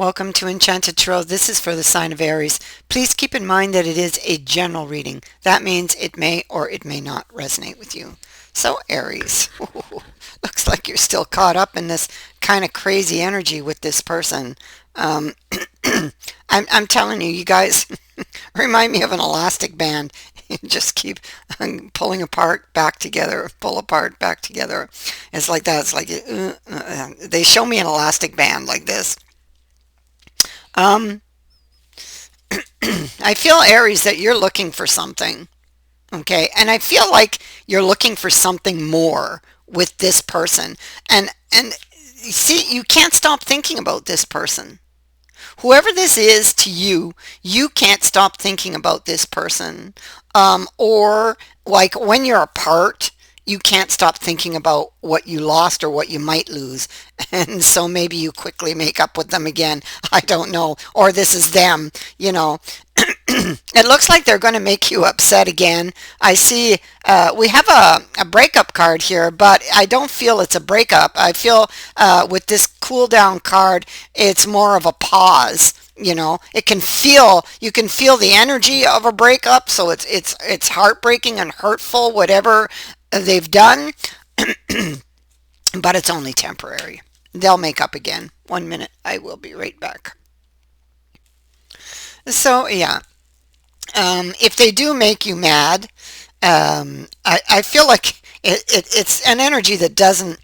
Welcome to Enchanted Tarot. This is for the sign of Aries. Please keep in mind that it is a general reading. That means it may or it may not resonate with you. So Aries, looks like you're still caught up in this kind of crazy energy with this person. Um, I'm telling you, you guys remind me of an elastic band. You just keep pulling apart, back together, pull apart, back together. It's like that. It's like they show me an elastic band like this. Um, I feel, Aries, that you're looking for something, okay? And I feel like you're looking for something more with this person. And you see, you can't stop thinking about this person. Whoever this is to you, you can't stop thinking about this person. Or like when you're apart, you can't stop thinking about what you lost or what you might lose. And so maybe you quickly make up with them again. I don't know. Or this is them, you know. It looks like they're going to make you upset again. I see we have a breakup card here, but I don't feel it's a breakup. I feel with this cool down card, it's more of a pause. You know, it can feel, you can feel the energy of a breakup, so it's heartbreaking and hurtful, whatever they've done, but it's only temporary. They'll make up again. 1 minute, I will be right back. So yeah, if they do make you mad, I feel like it's an energy that doesn't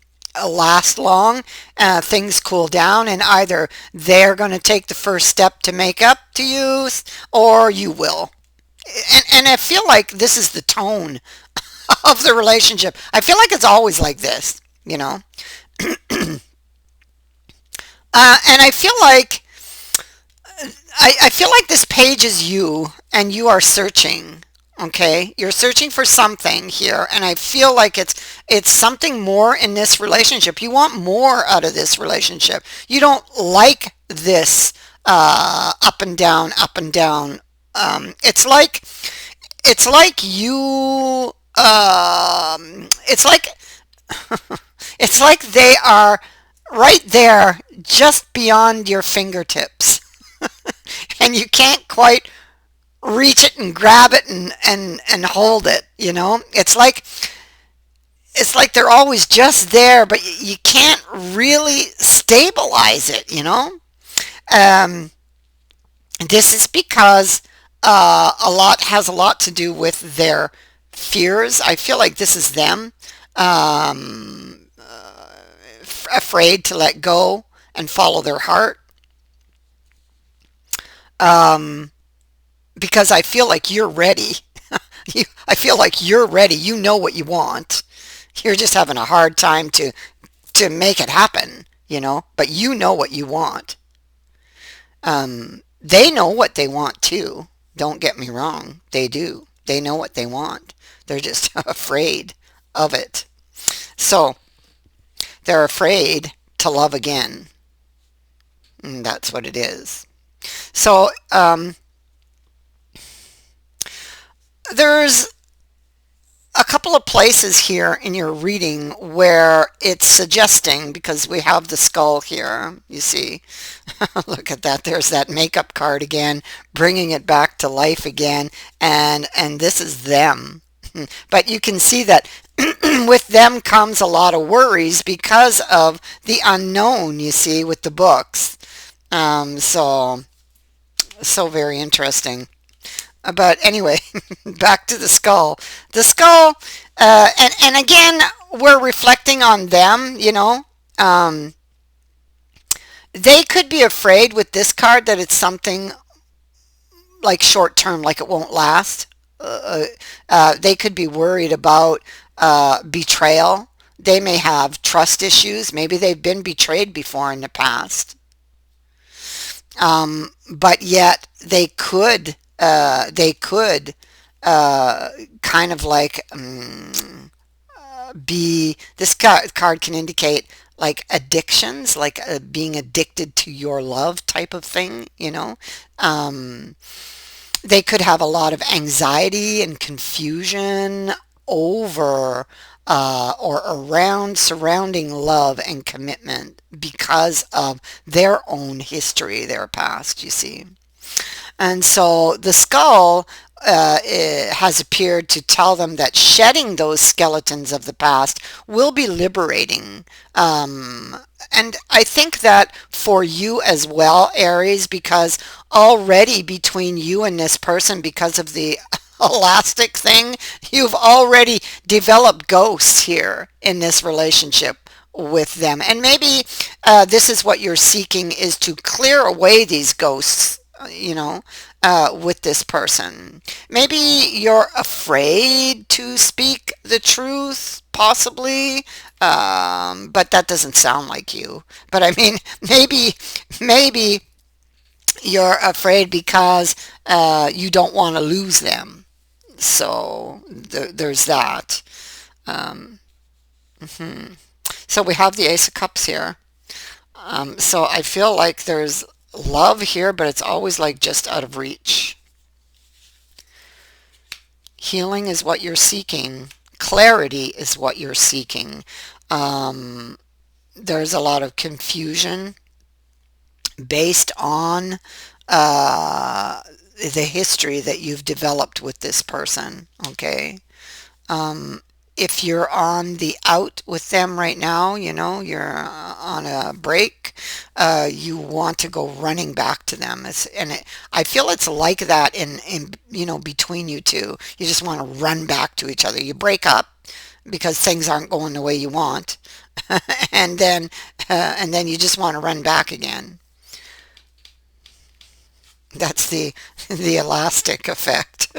last long. Things cool down, and either they're going to take the first step to make up to you, or you will. And I feel like this is the tone of the relationship. I feel like it's always like this, you know? And I feel like this page is you and you are searching. Okay, you're searching for something here, and I feel like it's something more in this relationship. You want more out of this relationship. You don't like this up and down, up and down. It's like you it's like it's like they are right there just beyond your fingertips. And you can't quite reach it and grab it and hold it, you know? It's like they're always just there, but you can't really stabilize it, you know? Um, this is because a lot to do with their fears. I feel like this is them afraid to let go and follow their heart. Um, because I feel like you're ready. I feel like you're ready. You know what you want. You're just having a hard time to make it happen, you know, but you know what you want. They know what they want too. Don't get me wrong. They do. They know what they want. They're just afraid of it. So they're afraid to love again. And that's what it is. So there's a couple of places here in your reading where it's suggesting, because we have the skull here, you see. Look at that. There's that makeup card again, bringing it back to life again. And this is them. But you can see that with them comes a lot of worries because of the unknown, you see, with the books. So very interesting. But anyway, back to the skull. The skull, and again, we're reflecting on them, you know. Um, they could be afraid with this card that it's something like short term, like it won't last. They could be worried about betrayal. They may have trust issues. Maybe they've been betrayed before in the past. But yet they could kind of like be, this card can indicate like addictions, like being addicted to your love type of thing, you know. um, they could have a lot of anxiety and confusion over or around surrounding love and commitment because of their own history, their past, you see. And so the skull has appeared to tell them that shedding those skeletons of the past will be liberating. And I think that for you as well, Aries, because already between you and this person, because of the elastic thing, you've already developed ghosts here in this relationship with them. And maybe this is what you're seeking, is to clear away these ghosts, with this person. Maybe you're afraid to speak the truth, possibly, but that doesn't sound like you. But I mean, maybe you're afraid because you don't want to lose them. So there's that. Um, so we have the Ace of Cups here. So I feel like there's love here, but it's always like just out of reach. Healing is what you're seeking. Clarity is what you're seeking. Um, there's a lot of confusion based on uh, the history that you've developed with this person. Okay. Um, if you're on the out with them right now, you're on a break, you want to go running back to them. I feel it's like that between you two. You just want to run back to each other. You break up because things aren't going the way you want, and then you just want to run back again. That's the elastic effect.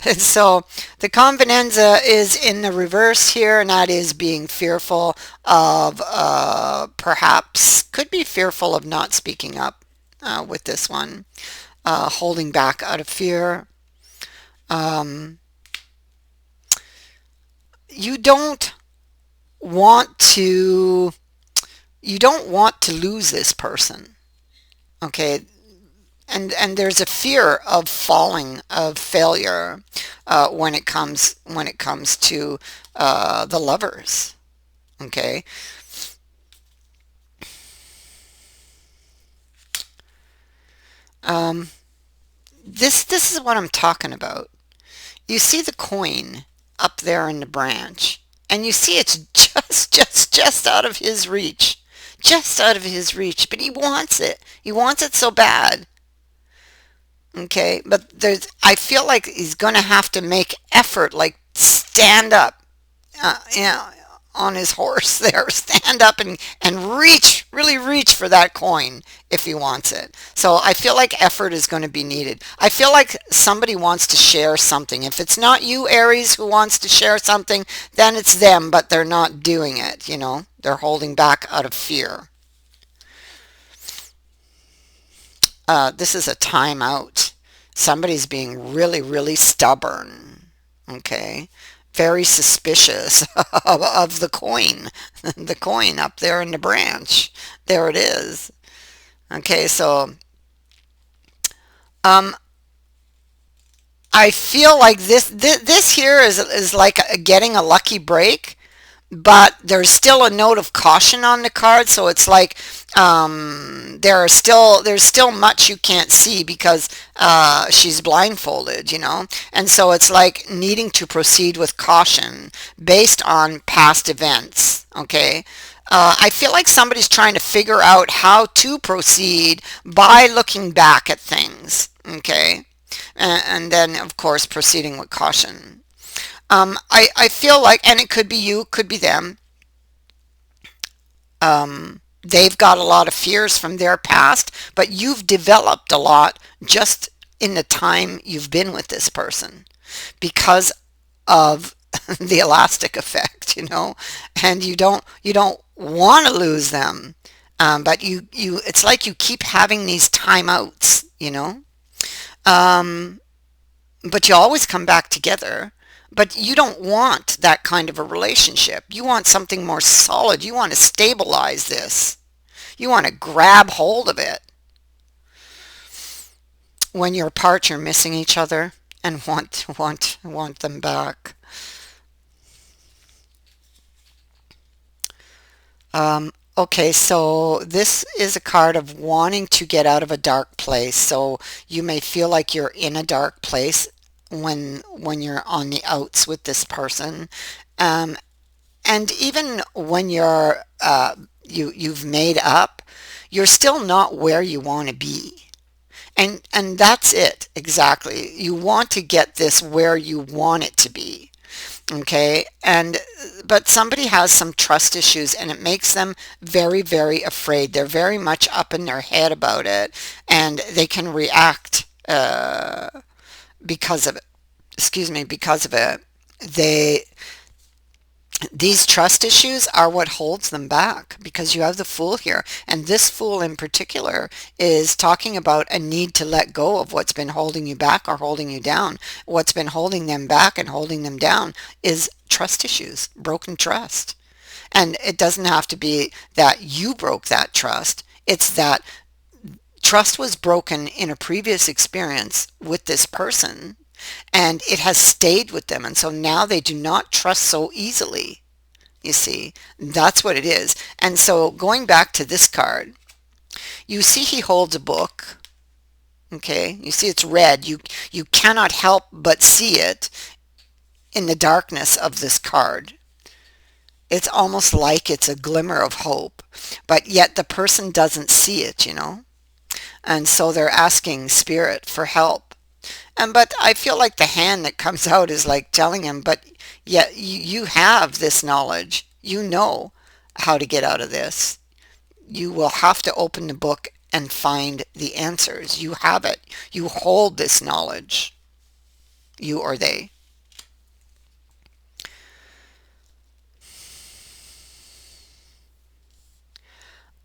And so the convenanza is in the reverse here, and that is being fearful of, perhaps, could be fearful of not speaking up with this one, holding back out of fear. Um, you don't want to, you don't want to lose this person. Okay, and there's a fear of falling, of failure, when it comes to the lovers. Okay. um, this is what I'm talking about. You see the coin up there in the branch, and you see it's just out of his reach, just out of his reach, but he wants it. He wants it so bad. Okay, but I feel like he's going to have to make effort, like stand up, on his horse there, stand up and reach, really reach for that coin if he wants it. So I feel like effort is going to be needed. I feel like somebody wants to share something. If it's not you, Aries, who wants to share something, then it's them, but they're not doing it. They're holding back out of fear. This is a timeout. Somebody's being really, really stubborn. Okay. Very suspicious of the coin. The coin up there in the branch. There it is. Okay, so um, I feel like this here is like getting a lucky break, but there's still a note of caution on the card. So it's like, there's still much you can't see because she's blindfolded. And so it's like needing to proceed with caution based on past events. Okay. I feel like somebody's trying to figure out how to proceed by looking back at things. Okay. And then, of course, proceeding with caution. I feel like, and it could be you, could be them. They've got a lot of fears from their past, but you've developed a lot just in the time you've been with this person because of the elastic effect. And you don't want to lose them, but it's like you keep having these timeouts. Um, but you always come back together. But you don't want that kind of a relationship. You want something more solid. You want to stabilize this. You want to grab hold of it. When you're apart, you're missing each other and want them back. Okay, so this is a card of wanting to get out of a dark place. So you may feel like you're in a dark place when you're on the outs with this person. Um, and even when you've made up, you're still not where you want to be. And that's it exactly. You want to get this where you want it to be. Okay. But somebody has some trust issues and it makes them very, very afraid. They're very much up in their head about it and they can react because of it. Excuse me, because of it. They These trust issues are what holds them back because you have the Fool here. And this Fool in particular is talking about a need to let go of what's been holding you back or holding you down. What's been holding them back and holding them down is trust issues, broken trust. And it doesn't have to be that you broke that trust. It's that trust was broken in a previous experience with this person and it has stayed with them. And so now they do not trust so easily. You see, that's what it is. And so going back to this card, you see he holds a book. Okay, you see it's red. You cannot help but see it in the darkness of this card. It's almost like it's a glimmer of hope, but yet the person doesn't see it, you know? And so they're asking spirit for help. But I feel like the hand that comes out is like telling him, but yet you have this knowledge. You know how to get out of this. You will have to open the book and find the answers. You have it. You hold this knowledge. You or they.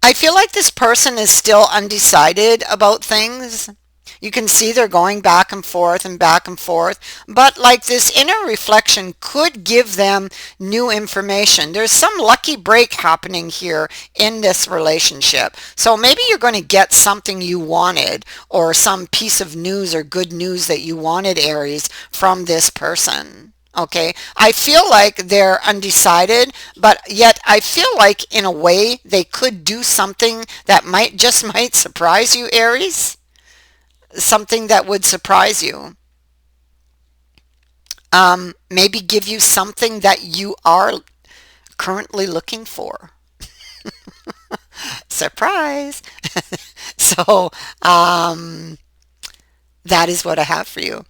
I feel like this person is still undecided about things. You can see they're going back and forth and back and forth, but like this inner reflection could give them new information. There's some lucky break happening here in this relationship. So maybe you're going to get something you wanted or some piece of news or good news that you wanted, Aries, from this person. Okay, I feel like they're undecided, but yet I feel like in a way they could do something that might surprise you, Aries. Something that would surprise you. Maybe give you something that you are currently looking for. Surprise! So, that is what I have for you.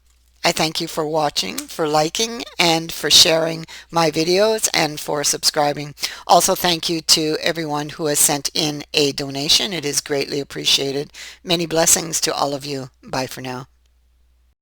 I thank you for watching, for liking, and for sharing my videos and for subscribing. Also, thank you to everyone who has sent in a donation. It is greatly appreciated. Many blessings to all of you. Bye for now.